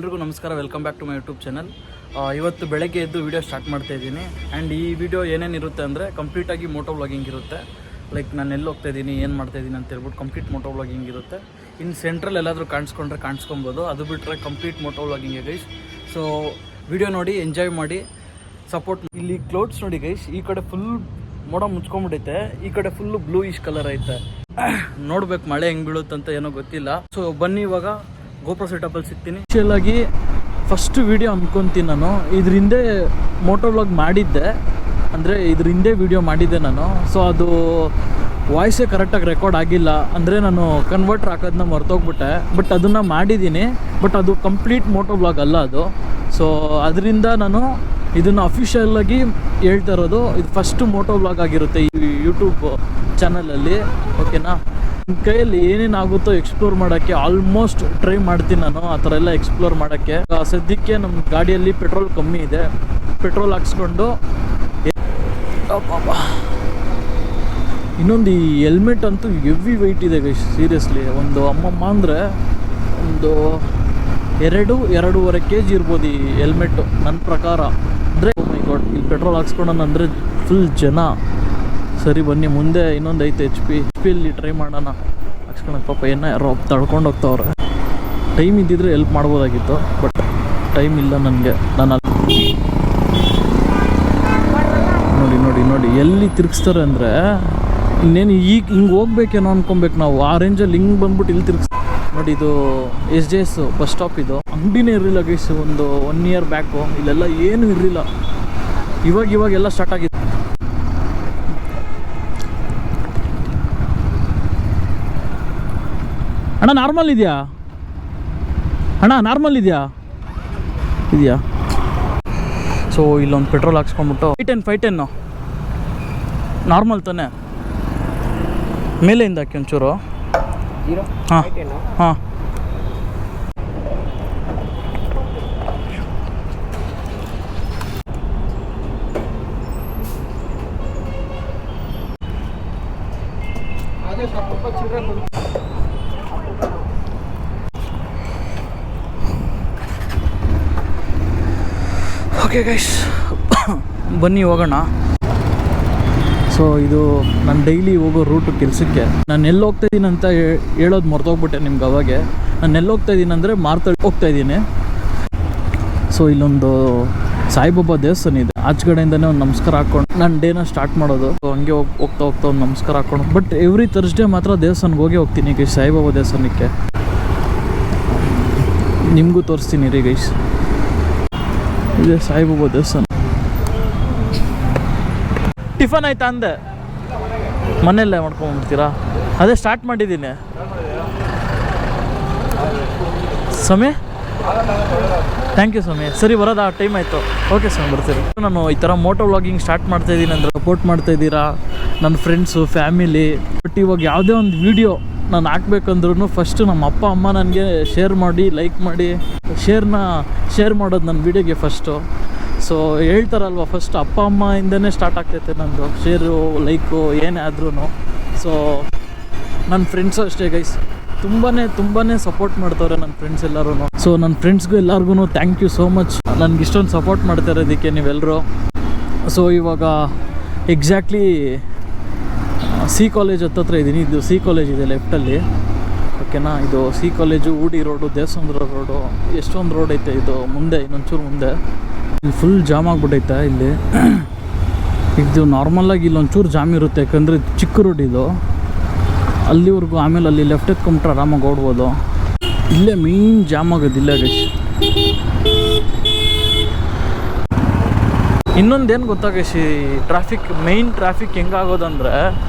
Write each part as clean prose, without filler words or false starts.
ಎಲ್ರಿಗೂ ನಮಸ್ಕಾರ, welcome back to my YouTube channel. ಇವತ್ತು ಬೆಳಗ್ಗೆ ಎದ್ದು ವೀಡಿಯೋ ಸ್ಟಾರ್ಟ್ ಮಾಡ್ತಾ ಇದ್ದೀನಿ. ಆ್ಯಂಡ್ ಈ ವಿಡಿಯೋ ಏನೇನಿರುತ್ತೆ ಅಂದರೆ ಕಂಪ್ಲೀಟಾಗಿ ಮೋಟೋ ವ್ಲಾಗಿಂಗ್ ಇರುತ್ತೆ. ಲೈಕ್ ನಾನು ಎಲ್ಲಿ ಹೋಗ್ತಾ ಇದ್ದೀನಿ, ಏನು ಮಾಡ್ತಾಯಿದ್ದೀನಿ ಅಂತ ಹೇಳ್ಬಿಟ್ಟು ಕಂಪ್ಲೀಟ್ ಮೋಟೋ ವ್ಲಾಗಿಂಗ್ ಇರುತ್ತೆ. ಇನ್ನು ಸೆಂಟ್ರಲ್ ಎಲ್ಲಾದರೂ ಕಾಣಿಸ್ಕೊಂಡ್ರೆ ಕಾಣಿಸ್ಕೊಬೋದು, ಅದು ಬಿಟ್ಟರೆ complete moto vlogging guys. So video ನೋಡಿ, ಎಂಜಾಯ್ ಮಾಡಿ, ಸಪೋರ್ಟ್. ಇಲ್ಲಿ ಕ್ಲೌಡ್ಸ್ ನೋಡಿ ಗೈಸ್, ಈ ಕಡೆ ಫುಲ್ ಮೋಡ ಮುಚ್ಕೊಂಡ್ಬಿಟ್ಟೈತೆ, ಈ ಕಡೆ ಫುಲ್ಲು ಬ್ಲೂ ಇಶ್ ಕಲರ್ ಐತೆ. ನೋಡ್ಬೇಕು ಮಳೆ ಹೆಂಗೆ ಬೀಳುತ್ತಂತ ಏನೋ ಗೊತ್ತಿಲ್ಲ. ಸೊ ಬನ್ನಿ, ಇವಾಗ ಗೋಪ್ರೋ ಸೆಟಪ್ಪಲ್ಲಿ ಸಿಗ್ತೀನಿ. ಆ್ಯಕ್ಚುಲಾಗಿ ಫಸ್ಟ್ ವೀಡಿಯೋ ಅಂದ್ಕೊತೀನಿ ನಾನು. ಇದ್ರ ಹಿಂದೆ ಮೋಟೋ ವ್ಲಾಗ್ ಮಾಡಿದ್ದೆ, ಅಂದರೆ ಇದ್ರ ಹಿಂದೆ ವೀಡಿಯೋ ಮಾಡಿದ್ದೆ ನಾನು. ಸೊ ಅದು ವಾಯ್ಸೇ ಕರೆಕ್ಟಾಗಿ ರೆಕಾರ್ಡ್ ಆಗಿಲ್ಲ, ಅಂದರೆ ನಾನು ಕನ್ವರ್ಟರ್ ಹಾಕೋದನ್ನ ಮರ್ತೋಗ್ಬಿಟ್ಟೆ. ಬಟ್ ಅದನ್ನು ಮಾಡಿದ್ದೀನಿ, ಬಟ್ ಅದು ಕಂಪ್ಲೀಟ್ ಮೋಟೋ ವ್ಲಾಗ್ ಅಲ್ಲ ಅದು. ಸೊ ಅದರಿಂದ ನಾನು ಇದನ್ನು ಅಫಿಷಿಯಲಾಗಿ ಹೇಳ್ತಾ ಇರೋದು, ಇದು ಫಸ್ಟ್ ಮೋಟೋ ವ್ಲಾಗ್ ಆಗಿರುತ್ತೆ ಈ ಯೂಟ್ಯೂಬ್ ಚಾನಲಲ್ಲಿ. ಓಕೆನಾ? ನನ್ನ ಕೈಯಲ್ಲಿ ಏನೇನಾಗುತ್ತೋ ಎಕ್ಸ್ಪ್ಲೋರ್ ಮಾಡೋಕ್ಕೆ ಆಲ್ಮೋಸ್ಟ್ ಟ್ರೈ ಮಾಡ್ತೀನಿ ನಾನು, ಆ ಥರ ಎಲ್ಲ ಎಕ್ಸ್ಪ್ಲೋರ್ ಮಾಡೋಕ್ಕೆ. ಸದ್ಯಕ್ಕೆ ನಮ್ಮ ಗಾಡಿಯಲ್ಲಿ ಪೆಟ್ರೋಲ್ ಕಮ್ಮಿ ಇದೆ, ಪೆಟ್ರೋಲ್ ಹಾಕ್ಸ್ಕೊಂಡು. ಇನ್ನೊಂದು ಈ ಹೆಲ್ಮೆಟ್ ಅಂತೂ ಹೆವಿ ವೆಯ್ಟ್ ಇದೆ ಗೈಸ್, ಸೀರಿಯಸ್ಲಿ. ಒಂದು ಅಮ್ಮಮ್ಮ ಅಂದರೆ ಒಂದು 2-2.5 kg ಇರ್ಬೋದು ಈ ಹೆಲ್ಮೆಟ್ಟು ನನ್ನ ಪ್ರಕಾರ. ಅಂದರೆ ಮೈ ಗಾಡ್, ಇಲ್ಲಿ ಪೆಟ್ರೋಲ್ ಹಾಕ್ಸ್ಕೊಂಡೋಣ ಅಂದರೆ ಫುಲ್ ಜನ. ಸರಿ ಬನ್ನಿ, ಮುಂದೆ ಇನ್ನೊಂದು ಐತೆ ಎಚ್ ಪಿಯಲ್ಲಿ ಟ್ರೈ ಮಾಡೋಣ ಹಾಕ್ಸ್ಕೊಳಕ್ಕೆ. ಪಾಪ ಏನೋ ಯಾರೋ ತಳ್ಕೊಂಡು ಹೋಗ್ತಾವ್ರೆ. ಟೈಮ್ ಇದ್ದಿದ್ರೆ ಹೆಲ್ಪ್ ಮಾಡ್ಬೋದಾಗಿತ್ತು, ಬಟ್ ಟೈಮ್ ಇಲ್ಲ ನನಗೆ. ನಾನು ನೋಡಿ ಎಲ್ಲಿ ತಿರುಗಿಸ್ತಾರೆ ಅಂದರೆ, ಇನ್ನೇನು ಈಗ ಹಿಂಗೆ ಹೋಗ್ಬೇಕೇನೋ ಅನ್ಕೊಬೇಕು ನಾವು. ಆ ರೇಂಜಲ್ಲಿ ಹಿಂಗೆ ಬಂದ್ಬಿಟ್ಟು ಇಲ್ಲಿ ನೋಡಿ. ಇದು SJS ಬಸ್ ಸ್ಟಾಪ್. ಇದು ಅಂಗಡಿನೇ ಇರಲಿಲ್ಲ ಗೈಸ್ ಒಂದು 1 year ಬ್ಯಾಕು. ಇಲ್ಲೆಲ್ಲ ಏನೂ ಇರಲಿಲ್ಲ, ಇವಾಗೆಲ್ಲ ಸ್ಟಾರ್ಟ್ ಆಗಿದೆ. ಅಣ್ಣ ನಾರ್ಮಲ್ ಇದೆಯಾ? ಇದೆಯಾ? ಸೊ ಇಲ್ಲೊಂದು ಪೆಟ್ರೋಲ್ ಹಾಕ್ಸ್ಕೊಂಡ್ಬಿಟ್ಟು 510 ನಾರ್ಮಲ್ ತಾನೆ, ಮೇಲೆಯಿಂದ ಹಾಕಿ ಒಂಚೂರು. ಹಾಂ ಹಾಂ. ಓಕೆ ಗೈಸ್, ಬನ್ನಿ ಹೋಗೋಣ. ಸೊ ಇದು ನಾನು ಡೈಲಿ ಹೋಗೋ ರೂಟು ಕೆಲಸಕ್ಕೆ. ನಾನು ಎಲ್ಲಿ ಹೋಗ್ತಾಯಿದ್ದೀನಿ ಅಂತ ಹೇಳೋದು ಮರ್ತೋಗ್ಬಿಟ್ಟೆ ನಿಮ್ಗೆ. ಅವಾಗೆ ನಾನು ಎಲ್ಲಿ ಹೋಗ್ತಾಯಿದ್ದೀನಿ ಅಂದರೆ ಮಾರ್ತಳ್ಳಿ ಹೋಗ್ತಾಯಿದ್ದೀನಿ. ಸೊ ಇಲ್ಲೊಂದು ಸಾಯಿಬಾಬಾ ದೇವಸ್ಥಾನ ಇದೆ, ಆಚೆಗಡೆಯಿಂದನೇ ಒಂದು ನಮಸ್ಕಾರ ಹಾಕ್ಕೊಂಡು ನಾನು ಡೇನ ಸ್ಟಾರ್ಟ್ ಮಾಡೋದು. ಸೊ ಹಂಗೆ ಹೋಗ್ತಾ ಒಂದು ನಮಸ್ಕಾರ ಹಾಕ್ಕೊಂಡು. ಬಟ್ ಎವ್ರಿ ಥರ್ಸ್ಡೇ ಮಾತ್ರ ದೇವಸ್ಥಾನಕ್ಕೆ ಹೋಗ್ತೀನಿ ಗೈಸ್, ಸಾಯಿಬಾಬಾ ದೇವಸ್ಥಾನಕ್ಕೆ. ನಿಮಗೂ ತೋರಿಸ್ತೀನಿ ರೀ ಗೈಸ್, ಇದೆ ಸಾಯಿಬಾಬಾ ದೇವಸ್ಥಾನ. ಟಿಫನ್ ಆಯ್ತಾ ಅಂದೆ? ಮನೆಯಲ್ಲೇ ಮಾಡ್ಕೊಂಡ್ಬಿಡ್ತೀರಾ? ಅದೇ ಸ್ಟಾರ್ಟ್ ಮಾಡಿದ್ದೀನಿ. ಸಮಯ ಥ್ಯಾಂಕ್ ಯು ಸಮಯ. ಸರಿ ಬರೋದಾ? ಟೈಮ್ ಆಯಿತು. ಓಕೆ ಸ್ವಾಮಿ, ಬರ್ತೀರಿ. ನಾನು ಈ ಥರ ಮೋಟೋ ವ್ಲಾಗಿಂಗ್ ಸ್ಟಾರ್ಟ್ ಮಾಡ್ತಾಯಿದ್ದೀನಿ ಅಂದರೆ ಸಪೋರ್ಟ್ ಮಾಡ್ತಾಯಿದ್ದೀರಾ ನನ್ನ ಫ್ರೆಂಡ್ಸು, ಫ್ಯಾಮಿಲಿ. ಬಟ್ ಇವಾಗ ಯಾವುದೇ ಒಂದು ವೀಡಿಯೋ ನಾನು ಹಾಕ್ಬೇಕಂದ್ರೂ ಫಸ್ಟು ನಮ್ಮ ಅಪ್ಪ ಅಮ್ಮ ನನಗೆ ಶೇರ್ ಮಾಡಿ, ಲೈಕ್ ಮಾಡಿ. ಶೇರ್ ಮಾಡೋದು ನನ್ನ ವೀಡಿಯೋಗೆ ಫಸ್ಟು. ಸೊ ಹೇಳ್ತಾರಲ್ವ, ಫಸ್ಟ್ ಅಪ್ಪ ಅಮ್ಮಯಿಂದನೇ ಸ್ಟಾರ್ಟ್ ಆಗ್ತೈತೆ ನಂದು ಶೇರು, ಲೈಕು, ಏನೇ ಆದ್ರೂ. ಸೊ ನನ್ನ ಫ್ರೆಂಡ್ಸು ಅಷ್ಟೇ ಗೈಸ್, ತುಂಬಾ ಸಪೋರ್ಟ್ ಮಾಡ್ತವ್ರೆ ನನ್ನ ಫ್ರೆಂಡ್ಸ್ ಎಲ್ಲರೂ. ಸೊ ನನ್ನ ಫ್ರೆಂಡ್ಸ್ಗೂ ಎಲ್ಲರಿಗೂ ಥ್ಯಾಂಕ್ ಯು ಸೋ ಮಚ್, ನನಗೆ ಇಷ್ಟೊಂದು ಸಪೋರ್ಟ್ ಮಾಡ್ತಾರೆ ಇದಕ್ಕೆ ನೀವೆಲ್ಲರೂ. ಸೊ ಇವಾಗ ಎಕ್ಸಾಕ್ಟ್ಲಿ ಸಿ ಕಾಲೇಜ್ ಹತ್ತತ್ರ ಇದ್ದೀನಿ. ಇದು ಸಿ ಕಾಲೇಜ್ ಇದೆ ಲೆಫ್ಟಲ್ಲಿ. ಓಕೆನಾ? ಇದು ಸಿ ಕಾಲೇಜು, ಊಡಿ ರೋಡು, ದೇವಸ್ಥಾನದ ರೋಡು, ಎಷ್ಟೊಂದು ರೋಡ್ ಐತೆ. ಇದು ಮುಂದೆ ಇನ್ನೊಂಚೂರು ಮುಂದೆ ಇಲ್ಲಿ ಫುಲ್ ಜಾಮ್ ಆಗಿಬಿಟ್ಟೈತೆ. ಇಲ್ಲಿ ಇದು ನಾರ್ಮಲಾಗಿ ಇಲ್ಲೊಂಚೂರು ಜಾಮ್ ಇರುತ್ತೆ, ಯಾಕಂದರೆ ಚಿಕ್ಕ ರೋಡ್ ಇದು. ಅಲ್ಲಿವರೆಗೂ ಆಮೇಲೆ ಅಲ್ಲಿ ಲೆಫ್ಟ್ ಎತ್ಕೊಂಬಿಟ್ರೆ ಆರಾಮಾಗಿ ಓಡ್ಬೋದು. ಇಲ್ಲೇ ಮೇಯ್ನ್ ಜಾಮ್ ಆಗೋದಿಲ್ಲ ಗೈಸ್. ಇನ್ನೊಂದೇನು ಗೊತ್ತಾಗೈಸ್, ಮೇಯ್ನ್ ಟ್ರಾಫಿಕ್ ಹೆಂಗಾಗೋದಂದರೆ,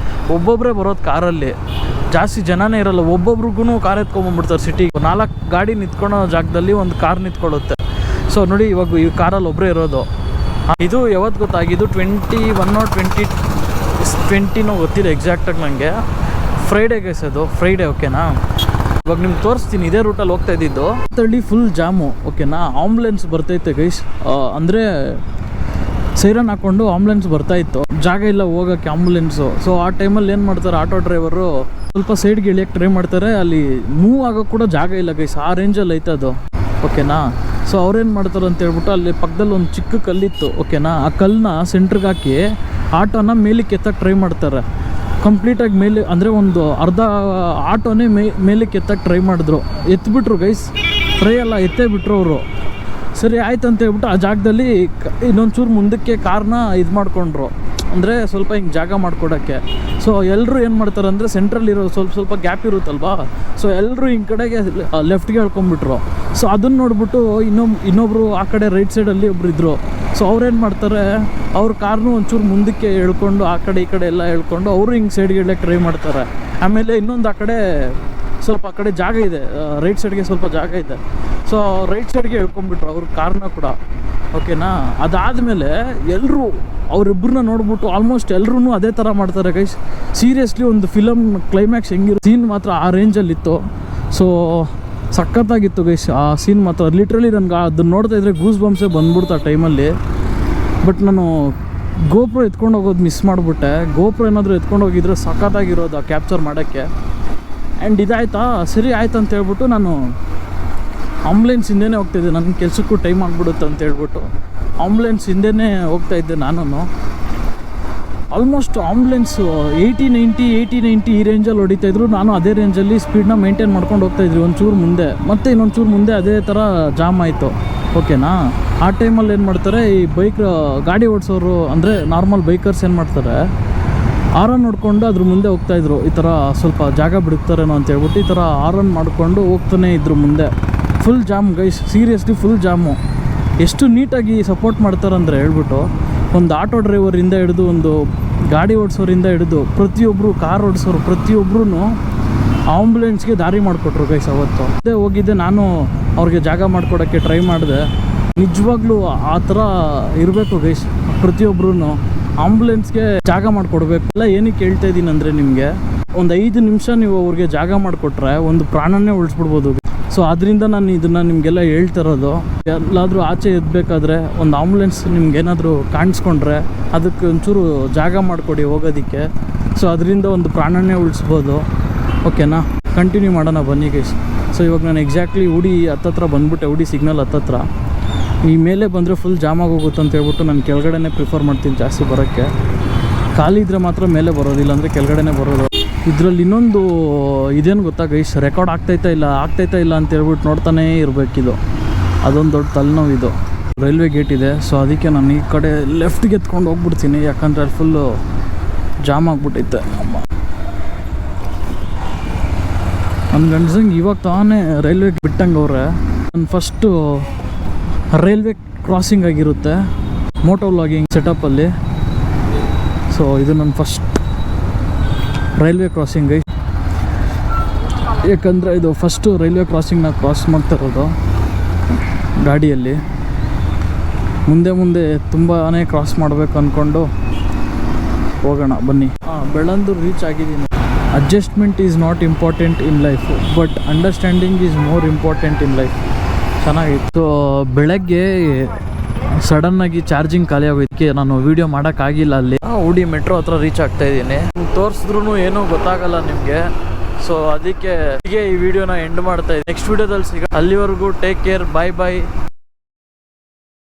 ಒಬ್ಬೊಬ್ಬರೇ ಬರೋದು ಕಾರಲ್ಲಿ, ಜಾಸ್ತಿ ಜನನೇ ಇರೋಲ್ಲ. ಒಬ್ಬೊಬ್ರಿಗೂ ಕಾರ್ ಎತ್ಕೊಂಬಂದ್ಬಿಡ್ತಾರೆ ಸಿಟಿಗೆ. 4 ಗಾಡಿ ನಿಂತ್ಕೊಳ್ಳೋ ಜಾಗದಲ್ಲಿ ಒಂದು ಕಾರ್ ನಿಂತ್ಕೊಳ್ಳುತ್ತೆ. ಸೊ ನೋಡಿ, ಇವಾಗ ಈ ಕಾರಲ್ಲಿ ಒಬ್ಬರೇ ಇರೋದು. ಇದು ಯಾವತ್ತು ಗೊತ್ತಾಗಿದ್ದು? 21 or 20 ಗೊತ್ತಿಲ್ಲ ಎಕ್ಸಾಕ್ಟಾಗಿ ನನಗೆ. ಫ್ರೈಡೇ ಗೈಸ್, ಅದು ಫ್ರೈಡೇ. ಓಕೆನಾ? ಇವಾಗ ನಿಮ್ಗೆ ತೋರಿಸ್ತೀನಿ. ಇದೇ ರೂಟಲ್ಲಿ ಹೋಗ್ತಾ ಇದ್ದಿದ್ದು. ತಳ್ಳಿ ಫುಲ್ ಜಾಮು. ಓಕೆನಾ? ಆಂಬುಲೆನ್ಸ್ ಬರ್ತೈತೆ ಗೈಸ್, ಅಂದರೆ ಸೈರನ್ ಹಾಕ್ಕೊಂಡು ಆಂಬುಲೆನ್ಸ್ ಬರ್ತಾಯಿತ್ತು. ಜಾಗ ಇಲ್ಲ ಹೋಗೋಕ್ಕೆ ಆಂಬುಲೆನ್ಸು. ಸೊ ಆ ಟೈಮಲ್ಲಿ ಏನು ಮಾಡ್ತಾರೆ, ಆಟೋ ಡ್ರೈವರು ಸ್ವಲ್ಪ ಸೈಡ್ಗೆ ಇಳಿಯೋಕ್ಕೆ ಟ್ರೈ ಮಾಡ್ತಾರೆ. ಅಲ್ಲಿ ಮೂವ್ ಆಗೋಕ್ಕೆ ಕೂಡ ಜಾಗ ಇಲ್ಲ ಗೈಸ್, ಆ ರೇಂಜಲ್ಲಿ ಐತೆ ಅದು. ಓಕೆನಾ. ಸೊ ಅವ್ರೇನು ಮಾಡ್ತಾರೆ ಅಂತ ಹೇಳ್ಬಿಟ್ಟು ಅಲ್ಲಿ ಪಕ್ಕದಲ್ಲಿ ಒಂದು ಚಿಕ್ಕ ಕಲ್ಲಿತ್ತು, ಓಕೆನಾ. ಆ ಕಲ್ಲನ್ನ ಸೆಂಟ್ರಿಗೆ ಹಾಕಿ ಆಟೋನ ಮೇಲಕ್ಕೆ ಎತ್ತಕ್ಕೆ ಟ್ರೈ ಮಾಡ್ತಾರೆ. ಕಂಪ್ಲೀಟಾಗಿ ಮೇಲೆ ಅಂದರೆ ಒಂದು ಅರ್ಧ ಆಟೋನೇ ಮೇಲಕ್ಕೆ ಎತ್ತಕ್ಕೆ ಟ್ರೈ ಮಾಡಿದ್ರು. ಎತ್ಬಿಟ್ರು ಗೈಸ್, ಟ್ರೈ ಎಲ್ಲ ಎತ್ತೇ ಬಿಟ್ರು ಅವರು. ಸರಿ ಆಯ್ತು ಅಂತ ಹೇಳ್ಬಿಟ್ಟು ಆ ಜಾಗದಲ್ಲಿ ಇನ್ನೊಂಚೂರು ಮುಂದಕ್ಕೆ ಕಾರ್ನ ಇದು ಮಾಡಿಕೊಂಡ್ರು, ಅಂದರೆ ಸ್ವಲ್ಪ ಹಿಂಗೆ ಜಾಗ ಮಾಡಿಕೊಡೋಕ್ಕೆ. ಸೊ ಎಲ್ಲರೂ ಏನು ಮಾಡ್ತಾರೆ ಅಂದರೆ ಸೆಂಟ್ರಲ್ಲಿರೋ ಸ್ವಲ್ಪ ಗ್ಯಾಪ್ ಇರುತ್ತಲ್ವಾ, ಸೊ ಎಲ್ಲರೂ ಹಿಂಗೆ ಕಡೆಗೆ ಲೆಫ್ಟ್ಗೆ ಹೇಳ್ಕೊಂಬಿಟ್ರು. ಸೊ ಅದನ್ನು ನೋಡ್ಬಿಟ್ಟು ಇನ್ನೊಬ್ಬರು ಆ ಕಡೆ ರೈಟ್ ಸೈಡಲ್ಲಿ ಒಬ್ರು ಇದ್ದರು. ಸೊ ಅವ್ರೇನು ಮಾಡ್ತಾರೆ, ಅವ್ರ ಕಾರ್ನು ಒಂಚೂರು ಮುಂದಕ್ಕೆ ಹೇಳ್ಕೊಂಡು ಆ ಕಡೆ ಈ ಕಡೆ ಎಲ್ಲ ಹೇಳ್ಕೊಂಡು ಅವರು ಹಿಂಗೆ ಸೈಡ್ಗೆ ಇಡಕ್ಕೆ ಟ್ರೈ ಮಾಡ್ತಾರೆ. ಆಮೇಲೆ ಇನ್ನೊಂದು ಆ ಕಡೆ ಸ್ವಲ್ಪ ಆ ಕಡೆ ಜಾಗ ಇದೆ, ರೈಟ್ ಸೈಡ್ಗೆ ಸ್ವಲ್ಪ ಜಾಗ ಇದೆ. ಸೊ ರೈಟ್ ಸೈಡ್ಗೆ ಹೇಳ್ಕೊಂಬಿಟ್ರು ಅವ್ರ ಕಾರ್ನ ಕೂಡ, ಓಕೆನಾ. ಅದಾದಮೇಲೆ ಎಲ್ಲರೂ ಅವರಿಬ್ಬರನ್ನ ನೋಡ್ಬಿಟ್ಟು ಆಲ್ಮೋಸ್ಟ್ ಎಲ್ಲರೂ ಅದೇ ಥರ ಮಾಡ್ತಾರೆ ಗೈಸ್. ಸೀರಿಯಸ್ಲಿ ಒಂದು ಫಿಲಮ್ ಕ್ಲೈಮ್ಯಾಕ್ಸ್ ಹೆಂಗಿರೋ ಸೀನ್ ಮಾತ್ರ ಆ ರೇಂಜಲ್ಲಿತ್ತು. ಸೊ ಸಖತ್ತಾಗಿತ್ತು ಗೈಸ್ ಆ ಸೀನ್ ಮಾತ್ರ. ಲಿಟ್ರಲಿ ನನಗೆ ಅದನ್ನ ನೋಡ್ತಾ ಇದ್ದರೆ ಗೂಸ್ ಬಂಪ್ಸೇ ಬಂದ್ಬಿಡ್ತು ಆ ಟೈಮಲ್ಲಿ. ಬಟ್ ನಾನು ಗೋಪ್ರೋ ಎತ್ಕೊಂಡು ಹೋಗೋದು ಮಿಸ್ ಮಾಡಿಬಿಟ್ಟೆ. ಗೋಪ್ರೋ ಏನಾದರೂ ಎತ್ಕೊಂಡು ಹೋಗಿದ್ರೆ ಸಖತ್ತಾಗಿರೋದು ಆ ಕ್ಯಾಪ್ಚರ್ ಮಾಡೋಕ್ಕೆ. ಆ್ಯಂಡ್ ಇದಾಯ್ತಾ, ಸರಿ ಆಯ್ತು ಅಂತ ಹೇಳ್ಬಿಟ್ಟು ನಾನು ಆಂಬುಲೆನ್ಸ್ ಹಿಂದೆನೇ ಹೋಗ್ತಾಯಿದ್ದೆ. ನನ್ನ ಕೆಲಸಕ್ಕೂ ಟೈಮ್ ಆಗಿಬಿಡುತ್ತೆ ಅಂತ ಹೇಳ್ಬಿಟ್ಟು ಆಂಬುಲೆನ್ಸ್ ಹಿಂದೆನೇ ಹೋಗ್ತಾಯಿದ್ದೆ ನಾನು. ಆಲ್ಮೋಸ್ಟ್ ಆಂಬುಲೆನ್ಸು 80-90 ಈ ರೇಂಜಲ್ಲಿ ಹೊಡಿತಾಯಿದ್ರು. ನಾನು ಅದೇ ರೇಂಜಲ್ಲಿ ಸ್ಪೀಡ್ನ ಮೇಂಟೈನ್ ಮಾಡ್ಕೊಂಡು ಹೋಗ್ತಾಯಿದ್ರಿ. ಒಂಚೂರು ಮುಂದೆ ಮತ್ತು ಇನ್ನೊಂಚೂರು ಮುಂದೆ ಅದೇ ಥರ ಜಾಮ್ ಆಯಿತು, ಓಕೆನಾ. ಆ ಟೈಮಲ್ಲಿ ಏನು ಮಾಡ್ತಾರೆ, ಈ ಗಾಡಿ ಓಡಿಸೋರು ಅಂದರೆ ನಾರ್ಮಲ್ ಬೈಕರ್ಸ್ ಏನು ಮಾಡ್ತಾರೆ, ಆರನ್ ನೋಡಿಕೊಂಡು ಅದ್ರ ಮುಂದೆ ಹೋಗ್ತಾಯಿದ್ರು. ಈ ಥರ ಸ್ವಲ್ಪ ಜಾಗ ಬಿಡುತ್ತಾರೇನೋ ಅಂತ ಹೇಳ್ಬಿಟ್ಟು ಈ ಥರ ಆರನ್ ಮಾಡಿಕೊಂಡು ಹೋಗ್ತಾನೆ ಇದ್ರು ಮುಂದೆ. Full jam guys, seriously full jam. ಎಷ್ಟು ನೀಟಾಗಿ ಸಪೋರ್ಟ್ ಮಾಡ್ತಾರಂದರೆ ಹೇಳ್ಬಿಟ್ಟು, ಒಂದು ಆಟೋ ಡ್ರೈವರಿಂದ ಹಿಡಿದು ಒಂದು ಗಾಡಿ ಓಡಿಸೋರಿಂದ ಹಿಡಿದು ಪ್ರತಿಯೊಬ್ಬರು, ಕಾರ್ ಓಡಿಸೋರು ಪ್ರತಿಯೊಬ್ಬರೂ ಆಂಬುಲೆನ್ಸ್ಗೆ ದಾರಿ ಮಾಡಿಕೊಟ್ರು ಗೈಸ್. ಅವತ್ತು ಅದೇ ಹೋಗಿದ್ದೆ ನಾನು, ಅವ್ರಿಗೆ ಜಾಗ ಮಾಡಿಕೊಡೋಕ್ಕೆ ಟ್ರೈ ಮಾಡಿದೆ. ನಿಜವಾಗ್ಲೂ ಆ ಥರ ಇರಬೇಕು ಗೈಸ್, ಪ್ರತಿಯೊಬ್ಬರೂ ಆಂಬುಲೆನ್ಸ್ಗೆ ಜಾಗ ಮಾಡಿಕೊಡ್ಬೇಕು. ಎಲ್ಲ ಏನಕ್ಕೆ ಹೇಳ್ತಾ ಇದ್ದೀನಿ ಅಂದರೆ, ನಿಮಗೆ ಒಂದು 5 ನಿಮಿಷ ನೀವು ಅವ್ರಿಗೆ ಜಾಗ ಮಾಡಿಕೊಟ್ರೆ ಒಂದು ಪ್ರಾಣನೇ ಉಳಿಸ್ಬಿಡ್ಬೋದು. ಸೊ ಅದರಿಂದ ನಾನು ಇದನ್ನು ನಿಮಗೆಲ್ಲ ಹೇಳ್ತಿರೋದು. ಎಲ್ಲಾದರೂ ಆಚೆ ಎದ್ದಬೇಕಾದ್ರೆ ಒಂದು ಆಂಬುಲೆನ್ಸ್ ನಿಮ್ಗೇನಾದರೂ ಕಾಣಿಸ್ಕೊಂಡ್ರೆ ಅದಕ್ಕೆ ಒಂಚೂರು ಜಾಗ ಮಾಡಿಕೊಡಿ ಹೋಗೋದಕ್ಕೆ. ಸೊ ಅದರಿಂದ ಒಂದು ಪ್ರಾಣನೇ ಉಳಿಸ್ಬೋದು, ಓಕೆನಾ. ಕಂಟಿನ್ಯೂ ಮಾಡೋಣ ಬನ್ನಿ ಗೈಸ್. ಸೊ ಇವಾಗ ನಾನು ಎಕ್ಸಾಕ್ಟ್ಲಿ ಉಡಿ ಹತ್ತತ್ರ ಬಂದುಬಿಟ್ಟೆ, ಉಡಿ ಸಿಗ್ನಲ್ ಹತ್ತತ್ರ. ಈ ಮೇಲೆ ಬಂದರೆ ಫುಲ್ ಜಾಮ್ ಆಗೋಗುತ್ತೆ ಅಂತ ಹೇಳ್ಬಿಟ್ಟು ನಾನು ಕೆಳಗಡೆನೇ ಪ್ರಿಫರ್ ಮಾಡ್ತೀನಿ ಜಾಸ್ತಿ ಬರೋಕ್ಕೆ. ಖಾಲಿ ಇದ್ದರೆ ಮಾತ್ರ ಮೇಲೆ ಬರೋದಿಲ್ಲ, ಅಂದರೆ ಕೆಳಗಡೆನೇ ಬರೋದು. ಇದರಲ್ಲಿ ಇನ್ನೊಂದು ಇದೇನು ಗೊತ್ತಾ ಗೈಸ್, ರೆಕಾರ್ಡ್ ಆಗ್ತೈತಾ ಇಲ್ಲ ಅಂತ ಹೇಳ್ಬಿಟ್ಟು ನೋಡ್ತಾನೇ ಇರಬೇಕಿದು. ಅದೊಂದು ದೊಡ್ಡ ತಲೆನೋವು ಇದು. ರೈಲ್ವೆ ಗೇಟ್ ಇದೆ, ಸೊ ಅದಕ್ಕೆ ನಾನು ಈ ಕಡೆ ಲೆಫ್ಟ್ಗೆ ಎತ್ಕೊಂಡು ಹೋಗ್ಬಿಡ್ತೀನಿ, ಯಾಕಂದರೆ ಅಲ್ಲಿ ಫುಲ್ಲು ಜಾಮ್ ಆಗಿಬಿಟ್ಟೈತೆ. ನನ್ನ ಗಂಡ್ಸಂಗೆ ಇವಾಗ ತಾನೇ ರೈಲ್ವೆಗೆ ಬಿಟ್ಟಂಗೆ ಅವ್ರೆ. ನನ್ನ ಫಸ್ಟು ರೈಲ್ವೆ ಕ್ರಾಸಿಂಗ್ ಆಗಿರುತ್ತೆ ಮೋಟೋ ವ್ಲಾಗಿಂಗ್ ಸೆಟಪ್ಪಲ್ಲಿ. ಸೊ ಇದು ನನ್ನ ಫಸ್ಟ್ ರೈಲ್ವೆ ಕ್ರಾಸಿಂಗ್ ಗೈಸ್, ಯಾಕಂದರೆ ಇದು ಫಸ್ಟು ರೈಲ್ವೆ ಕ್ರಾಸಿಂಗ್ನ ಕ್ರಾಸ್ ಮಾಡ್ತಾ ಇರೋದು ಗಾಡಿಯಲ್ಲಿ. ಮುಂದೆ ತುಂಬಾ ಕ್ರಾಸ್ ಮಾಡಬೇಕು ಅಂದ್ಕೊಂಡು ಹೋಗೋಣ ಬನ್ನಿ. ಬೆಳ್ಳಂದೂರು ರೀಚ್ ಆಗಿದ್ದೀನಿ. Adjustment is not important in life, but understanding is more important in life. ಚೆನ್ನಾಗಿತ್ತು. ಬೆಳಗ್ಗೆ ಸಡನ್ನಾಗಿ ಚಾರ್ಜಿಂಗ್ ಖಾಲಿ ಆಗೋದಕ್ಕೆ ನಾನು ವೀಡಿಯೋ ಮಾಡೋಕ್ಕಾಗಿಲ್ಲ. ಅಲ್ಲಿ ಉಡಿ ಮೆಟ್ರೋ ಹತ್ರ ರೀಚ್ ಆಗ್ತಾಯಿದ್ದೀನಿ. ತೋರಿಸಿದ್ರೂ ಏನೂ ಗೊತ್ತಾಗಲ್ಲ ನಿಮಗೆ. ಸೊ ಅದಕ್ಕೆ ಹೀಗೆ ಈ ವಿಡಿಯೋನ ಎಂಡ್ ಮಾಡ್ತಾಯಿದ್ದೀನಿ. ನೆಕ್ಸ್ಟ್ ವೀಡಿಯೋದಲ್ಲಿ ಸಿಗ. ಅಲ್ಲಿವರೆಗೂ ಟೇಕ್ ಕೇರ್, ಬಾಯ್.